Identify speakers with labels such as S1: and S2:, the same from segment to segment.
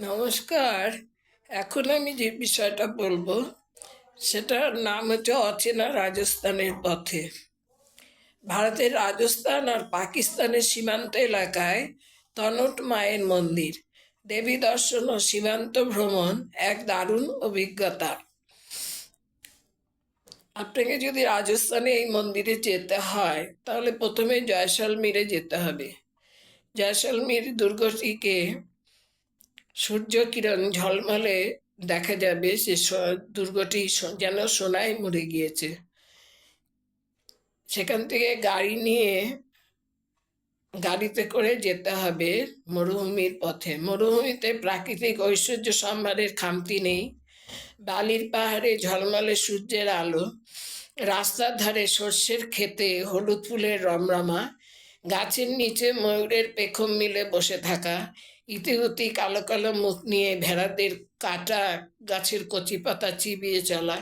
S1: নমস্কার। এখন আমি যে বিষয়টা বলবো সেটার নাম হচ্ছে অচেনা রাজস্থানের পথে। ভারতের রাজস্থান আর পাকিস্তানের সীমান্ত এলাকায় তনট মায়ের মন্দির, দেবী দর্শন ও সীমান্ত ভ্রমণ এক দারুণ অভিজ্ঞতা। আপনাকে যদি রাজস্থানে এই মন্দিরে যেতে হয় তাহলে প্রথমে জয়সলমীরে যেতে হবে। জয়সলমীর দুর্গটিকে সূর্য কিরণ ঝলমলে দেখা যাবে, সে দুর্গটি যেন সোনায় মুড়ে গিয়েছে। সেখান থেকে গাড়িতে করে যেতে হবে মরুভূমির পথে। মরুভূমিতে প্রাকৃতিক ঐশ্বর্য সম্ভারের খামতি নেই। বালির পাহাড়ে ঝলমলে সূর্যের আলো, রাস্তার ধারে সর্ষের ক্ষেতে হলুদ ফুলের রমরমা, গাছের নিচে ময়ূরের পেখম মিলে বসে থাকা, ইতিউতি কালো কালো মুখ নিয়ে ভেড়াদের কাটা গাছের কচি পাতা চিবিয়ে চলা,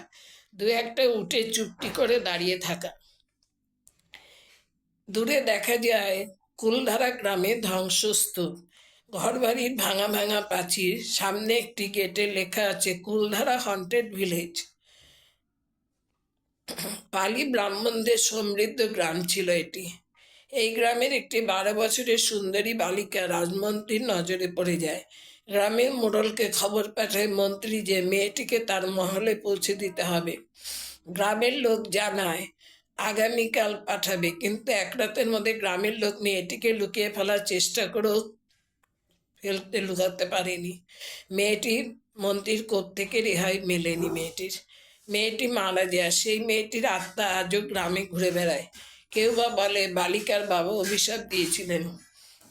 S1: দু একটা উঠে চুপটি করে দাঁড়িয়ে থাকা। দূরে দেখা যায় কুলধারা গ্রামে ধ্বংসস্তূপ, ঘরবাড়ির ভাঙা ভাঙা প্রাচীর, সামনে একটি গেটে লেখা আছে কুলধারা হন্টেড ভিলেজ। পালি ব্রাহ্মণদের সমৃদ্ধ গ্রাম ছিল এটি। এই গ্রামের একটি 12 বছরের সুন্দরী বালিকা রাজমন্ত্রীর নজরে পড়ে যায়। গ্রামের মোড়লকে খবর পাঠায় মন্ত্রী যে মেয়েটিকে তার মহলে পৌঁছে দিতে হবে। গ্রামের লোক জানায় আগামীকাল পাঠাবে, কিন্তু এক রাতের মধ্যে গ্রামের লোক মেয়েটিকে লুকিয়ে ফেলার চেষ্টা করেও লুকাতে পারেনি। মেয়েটির মন্ত্রীর কোপ থেকে রেহাই মেলেনি। মেয়েটি মারা যায়। সেই মেয়েটির আত্মা আজও গ্রামে ঘুরে বেড়ায়। কেউ বা বলে বালিকার বাবা অভিশাপ দিয়েছিলেন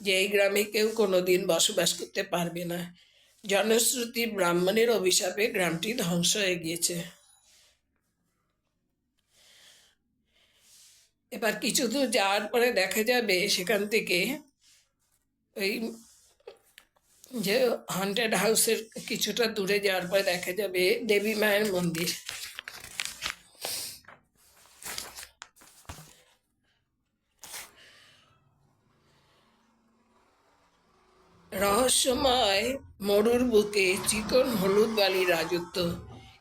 S1: যে এই গ্রামে কেউ কোনোদিন বসবাস করতে পারবে না। জনশ্রুতি ব্রাহ্মণের অভিশাপে গ্রামটি ধ্বংস হয়ে গিয়েছে। এবার কিছু দূর যাওয়ার পরে দেখা যাবে সেখান থেকে ওই যে হন্টেড হাউসের কিছুটা দূরে যাওয়ার পরে দেখা যাবে দেবী মায়ের মন্দির। রহস্যময় মরুর বুকে চিকন হলুদ বালির রাজত্ব।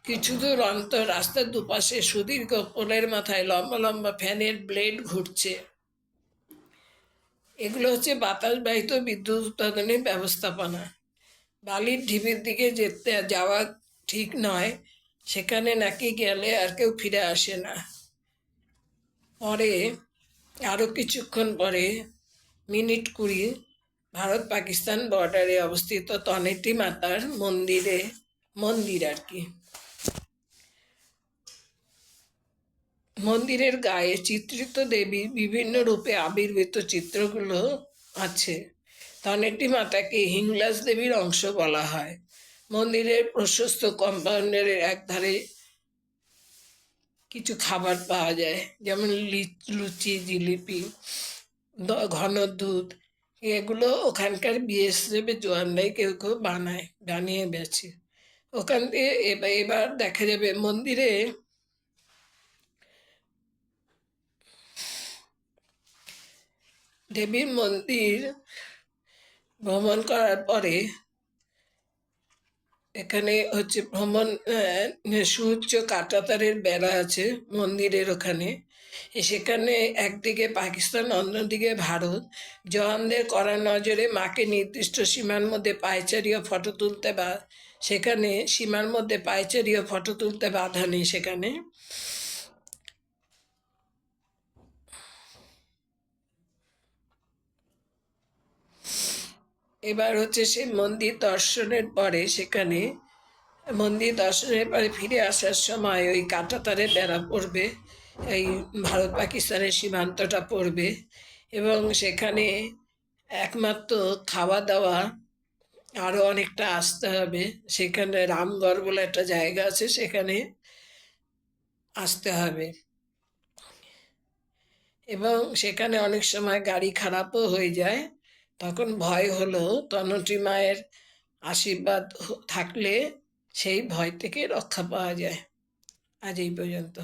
S1: কিছু দূর অন্তর রাস্তার দুপাশে সুদীর্ঘ পোলের মাথায় লম্বা লম্বা ফ্যানের ব্লেড ঘুরছে। এগুলো হচ্ছে বাতাসবাহিত বিদ্যুৎ উৎপাদনের ব্যবস্থাপনা। বালির ঢিবির দিকে যাওয়া ঠিক নয়, সেখানে নাকি গেলে আর কেউ ফিরে আসে না। পরে আরও কিছুক্ষণ পরে মিনিট 20 ভারত পাকিস্তান বর্ডারে অবস্থিত তনেটি মাতার মন্দির আর কি। মন্দিরের গায়ে চিত্রিত দেবীর বিভিন্ন রূপে আবির্ভূত চিত্রগুলো আছে। তনেটি মাতাকে হিংলাজ দেবীর অংশ বলা হয়। মন্দিরের প্রশস্ত কম্পাউন্ডের একধারে কিছু খাবার পাওয়া যায়, যেমন লুচি, জিলিপি, ঘন দুধ। এগুলো ওখানকার বিএসএফ জওয়ানরাই কেউ কেউ বানিয়ে বেছে। ওখান দিয়ে এবার দেখা যাবে মন্দিরে দেবীর মন্দির ভ্রমণ করার পরে এখানে হচ্ছে সুউচ্চ কাঁটাতারের বেড়া আছে মন্দিরের ওখানে। সেখানে একদিকে পাকিস্তান, অন্যদিকে ভারত। জওয়ানদের কড়া নজরে মাকে নির্দিষ্ট সীমার মধ্যে পায়চারি ও ফটো তুলতে সেখানে সীমার মধ্যে পায়চারি ও ফটো তুলতে বাধা নেই সেখানে। এবার হচ্ছে সেই মন্দির দর্শনের পরে ফিরে আসার সময় ওই কাঁটাতারে বেড়া পড়বে, এই ভারত পাকিস্তানের সীমান্তটা পড়বে, এবং সেখানে একমাত্র খাওয়া দাওয়া আরও অনেকটা আসতে হবে। সেখানে রামগড় বলে একটা জায়গা আছে, সেখানে আসতে হবে। এবং সেখানে অনেক সময় গাড়ি খারাপও হয়ে যায়। তখন ভয় হলো তনটি মায়ের আশীর্বাদ থাকলে সেই ভয় থেকে রক্ষা পাওয়া যায়। আজ এই পর্যন্ত।